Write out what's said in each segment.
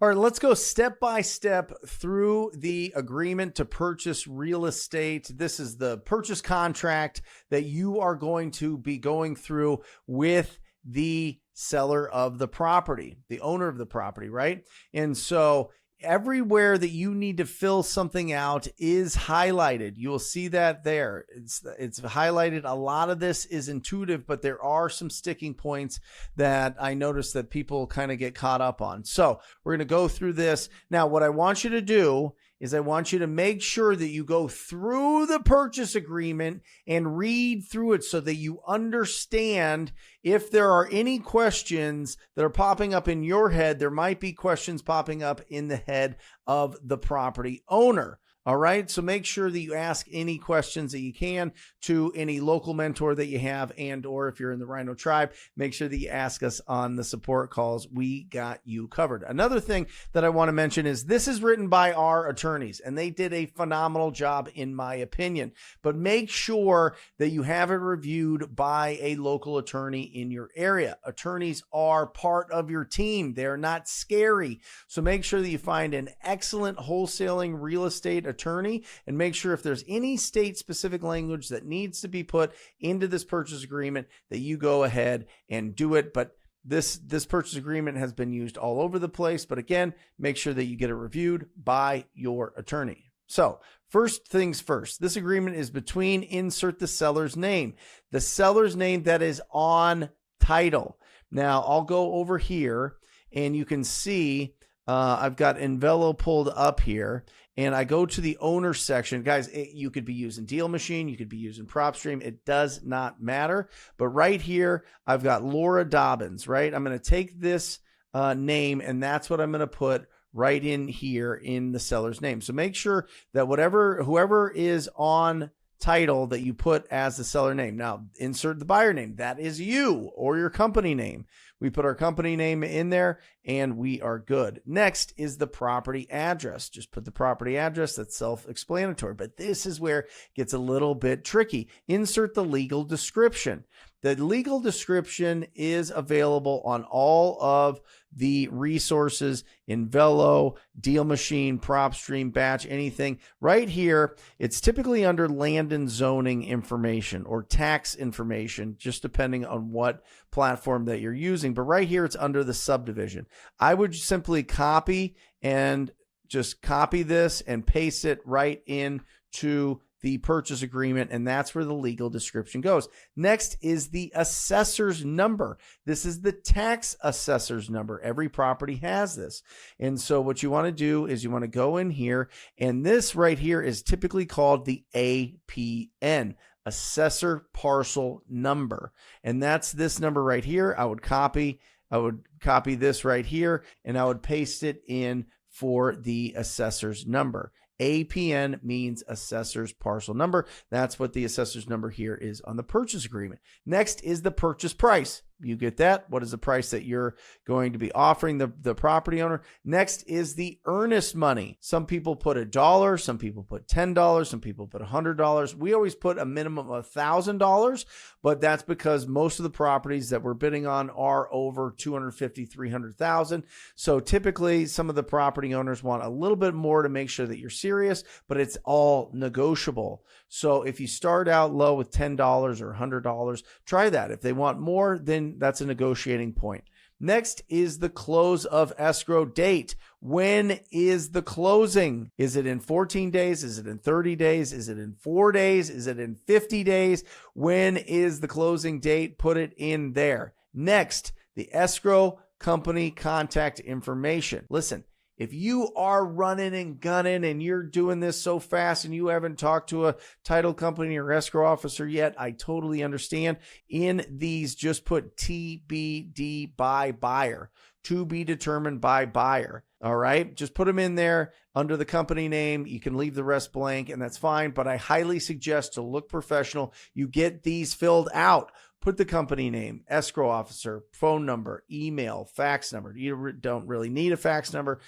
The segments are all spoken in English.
All right, let's go step by step through the agreement to purchase real estate. This is the purchase contract that you are going to be going through with the seller of the property, the owner of the property, right? And so everywhere that you need to fill something out is highlighted. You will see that there. It's highlighted. A lot of this is intuitive, but there are some sticking points that I noticed that people kind of get caught up on. So we're going to go through this. Now, what I want you to do is I want you to make sure that you go through the purchase agreement and read through it so that you understand if there are any questions that are popping up in your head. There might be questions popping up in the head of the property owner. All right. So make sure that you ask any questions that you can to any local mentor that you have, and or if you're in the Rhino tribe, make sure that you ask us on the support calls. We got you covered. Another thing that I want to mention is this is written by our attorneys, and they did a phenomenal job in my opinion, but make sure that you have it reviewed by a local attorney in your area. Attorneys are part of your team. They're not scary. So make sure that you find an excellent wholesaling real estate attorney, and make sure if there's any state specific language that needs to be put into this purchase agreement that you go ahead and do it. But this purchase agreement has been used all over the place. But again, make sure that you get it reviewed by your attorney. So first things first, this agreement is between, insert the seller's name, the seller's name that is on title. Now I'll go over here and you can see I've got Envelo pulled up here, and I go to the owner section. Guys, you could be using Deal Machine. You could be using PropStream. It does not matter. But right here, I've got Laura Dobbins, right? I'm going to take this name, and that's what I'm going to put right in here in the seller's name. So make sure that whoever is on title that you put as the seller name. Now, insert the buyer name. That is you or your company name. We put our company name in there and we are good. Next is the property address. Just put the property address. That's self-explanatory, but this is where it gets a little bit tricky. Insert the legal description. The legal description is available on all of the resources, Envelo, Deal Machine, PropStream, Batch, anything. Right here, it's typically under land and zoning information or tax information, just depending on what platform that you're using. But right here, it's under the subdivision. I would simply copy this and paste it right into the purchase agreement, and that's where the legal description goes. Next is the assessor's number. This is the tax assessor's number. Every property has this. And so what you want to do is you want to go in here, and this right here is typically called the APN, assessor parcel number. And that's this number right here. I would copy this right here, and I would paste it in for the assessor's number. APN means assessor's parcel number. That's what the assessor's number here is on the purchase agreement. Next is the purchase price. You get that? What is the price that you're going to be offering the property owner? Next is the earnest money. Some people put $1, some people put $10, some people put $100. We always put a minimum of $1,000, but that's because most of the properties that we're bidding on are over $250,000, $300,000. So typically some of the property owners want a little bit more to make sure that you're serious, but it's all negotiable. So if you start out low with $10 or $100, try that. If they want more, then that's a negotiating point. Next is the close of escrow date. When is the closing? Is it in 14 days? Is it in 30 days? Is it in 4 days? Is it in 50 days? When is the closing date? Put it in there. Next, the escrow company contact information. Listen, if you are running and gunning and you're doing this so fast and you haven't talked to a title company or escrow officer yet, I totally understand. In these, just put TBD by buyer, to be determined by buyer. All right. Just put them in there under the company name. You can leave the rest blank and that's fine. But I highly suggest to look professional. You get these filled out. Put the company name, escrow officer, phone number, email, fax number. You don't really need a fax number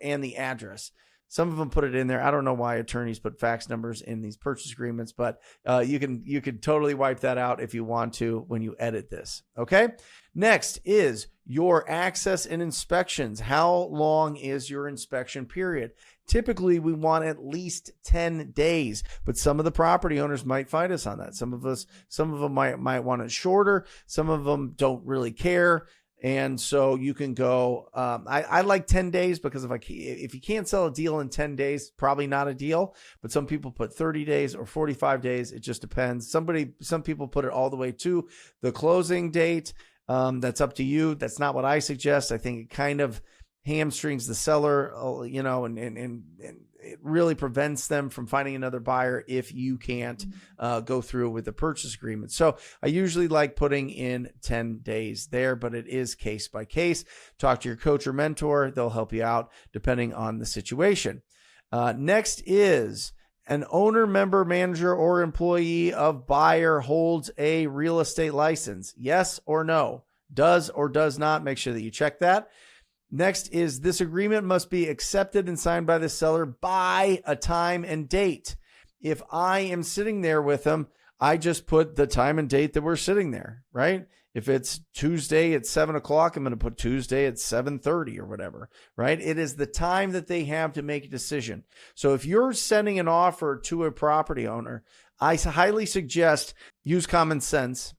and the address. Some of them put it in there. I don't know why attorneys put fax numbers in these purchase agreements, but you can totally wipe that out if you want to when you edit this. Okay. Next is your access and inspections. How long is your inspection period? Typically, we want at least 10 days, but some of the property owners might fight us on that. Some of them might want it shorter. Some of them don't really care. And so you can go, I like 10 days because if you can't sell a deal in 10 days, probably not a deal, but some people put 30 days or 45 days. It just depends. Some people put it all the way to the closing date. That's up to you. That's not what I suggest. I think it kind of hamstrings the seller, and it really prevents them from finding another buyer if you can't go through with the purchase agreement. So I usually like putting in 10 days there, but it is case by case. Talk to your coach or mentor. They'll help you out depending on the situation. Next is an owner, member, manager, or employee of buyer holds a real estate license. Yes or no? Does or does not? Make sure that you check that. Next is this agreement must be accepted and signed by the seller by a time and date. If I am sitting there with them, I just put the time and date that we're sitting there, right? If it's Tuesday at 7:00, I'm going to put Tuesday at 7:30 or whatever, right? It is the time that they have to make a decision. So if you're sending an offer to a property owner, I highly suggest use common sense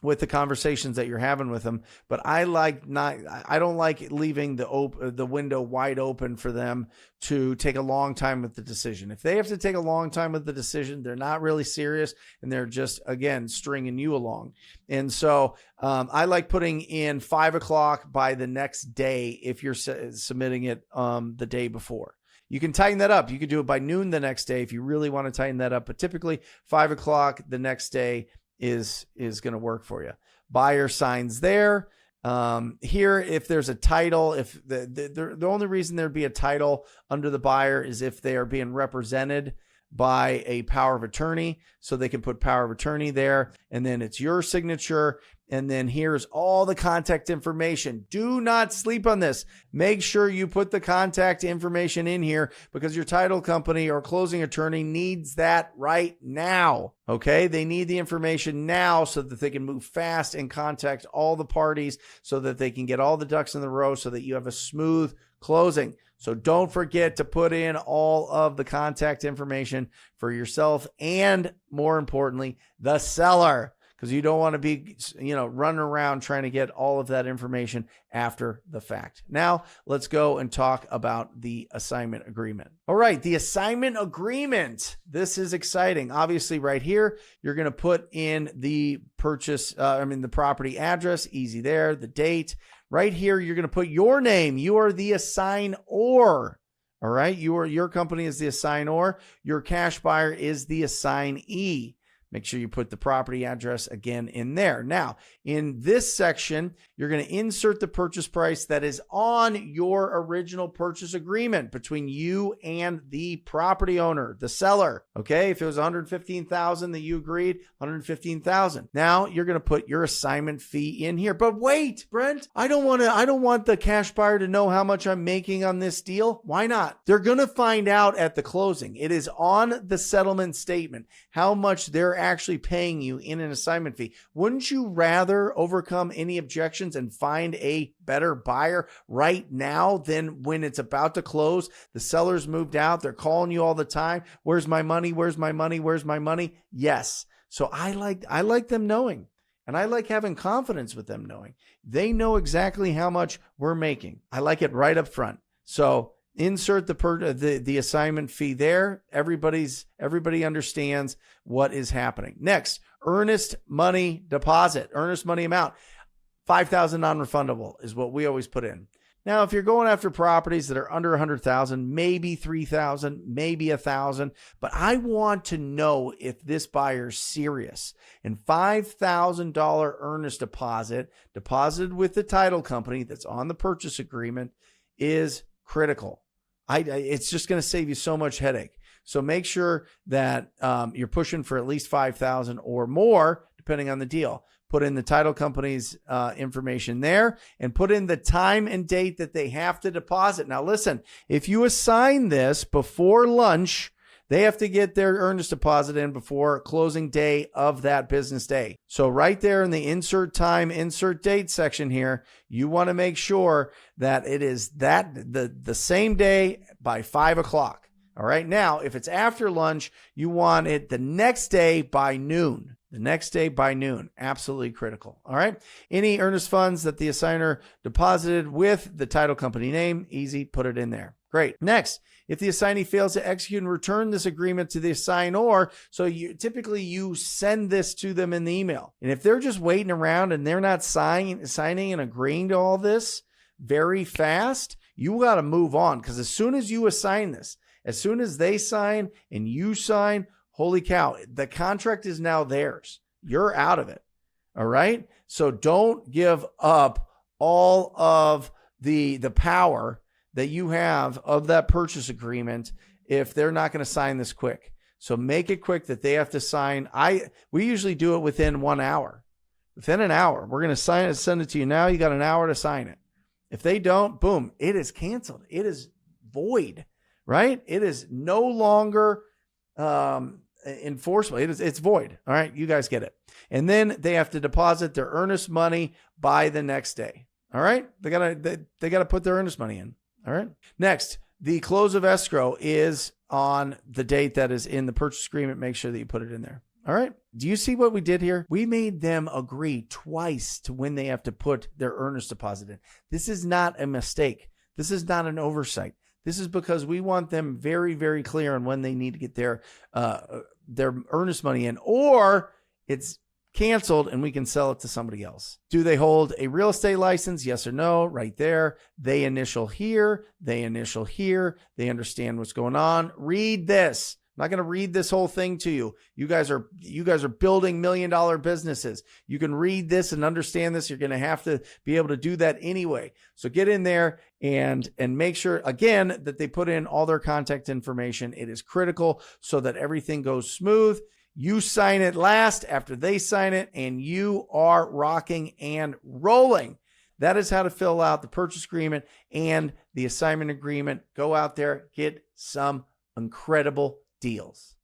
with the conversations that you're having with them, but I don't like leaving the window wide open for them to take a long time with the decision. If they have to take a long time with the decision, they're not really serious and they're just, again, stringing you along. And so I like putting in 5:00 by the next day if you're submitting it the day before. You can tighten that up. You could do it by noon the next day if you really want to tighten that up, but typically 5:00 the next day is going to work for you. Buyer signs there. Here, if there's a title, if the only reason there'd be a title under the buyer is if they are being represented by a power of attorney, so they can put power of attorney there, and then it's your signature. And then here's all the contact information. Do not sleep on this. Make sure you put the contact information in here because your title company or closing attorney needs that right now. Okay. They need the information now so that they can move fast and contact all the parties so that they can get all the ducks in the row so that you have a smooth closing. So don't forget to put in all of the contact information for yourself and, more importantly, the seller, because you don't want to be, running around trying to get all of that information after the fact. Now, let's go and talk about the assignment agreement. All right, the assignment agreement. This is exciting. Obviously, right here, you're going to put in the the property address, easy there, the date. Right here, you're going to put your name. You are the assignor. All right, your company is the assignor. Your cash buyer is the assignee. Make sure you put the property address again in there. Now, in this section, you're going to insert the purchase price that is on your original purchase agreement between you and the property owner, the seller. Okay, if it was $115,000 that you agreed, $115,000. Now you're going to put your assignment fee in here. But wait, Brent, I don't want the cash buyer to know how much I'm making on this deal. Why not? They're going to find out at the closing. It is on the settlement statement how much they're actually paying you in an assignment fee. Wouldn't you rather overcome any objections and find a better buyer right now than when it's about to close? The seller's moved out. They're calling you all the time. Where's my money? Where's my money? Where's my money? Yes. So I like them knowing, and I like having confidence with them knowing. They know exactly how much we're making. I like it right up front. So insert the assignment fee there. Everybody understands what is happening. Next, earnest money deposit, earnest money amount, $5,000 non-refundable is what we always put in. Now, if you're going after properties that are under 100,000, maybe 3,000, maybe 1,000, but I want to know if this buyer's serious. And $5,000 earnest deposit deposited with the title company that's on the purchase agreement is critical. It's just going to save you so much headache. So make sure that you're pushing for at least $5,000 or more, depending on the deal. put in the title company's information there, and put in the time and date that they have to deposit. Now, listen, if you assign this before lunch, they have to get their earnest deposit in before closing day of that business day. So right there in the insert time, insert date section here, you want to make sure that it is the same day by 5 o'clock. All right. Now, if it's after lunch, you want it the next day by noon. The next day by noon. Absolutely critical. All right. Any earnest funds that the assigner deposited with the title company name, easy, put it in there. Great. Next, if the assignee fails to execute and return this agreement to the assignor, so typically you send this to them in the email. And if they're just waiting around and they're not signing and agreeing to all this very fast, you got to move on, because as soon as you assign this, as soon as they sign and you sign, holy cow, the contract is now theirs. You're out of it. All right. So don't give up all of the power that you have of that purchase agreement if they're not going to sign this quick. So make it quick that they have to sign. We usually do it within 1 hour. Within an hour, we're going to sign it, send it to you now. You got an hour to sign it. If they don't, boom, it is canceled. It is void, right? It is no longer enforceable. It's void. All right. You guys get it. And then they have to deposit their earnest money by the next day. All right. They gotta put their earnest money in. All right. Next, the close of escrow is on the date that is in the purchase agreement. Make sure that you put it in there. All right. Do you see what we did here? We made them agree twice to when they have to put their earnest deposit in. This is not a mistake. This is not an oversight. This is because we want them very, very clear on when they need to get their earnest money in, or it's canceled and we can sell it to somebody else. Do they hold a real estate license? Yes or no? Right there. They initial here. They initial here. They understand what's going on. Read this. I'm not going to read this whole thing to you. You guys are building $1 million businesses. You can read this and understand this. You're going to have to be able to do that anyway. So get in there and make sure, again, that they put in all their contact information. It is critical so that everything goes smooth. You sign it last after they sign it, and you are rocking and rolling. That is how to fill out the purchase agreement and the assignment agreement. Go out there, get some incredible deals.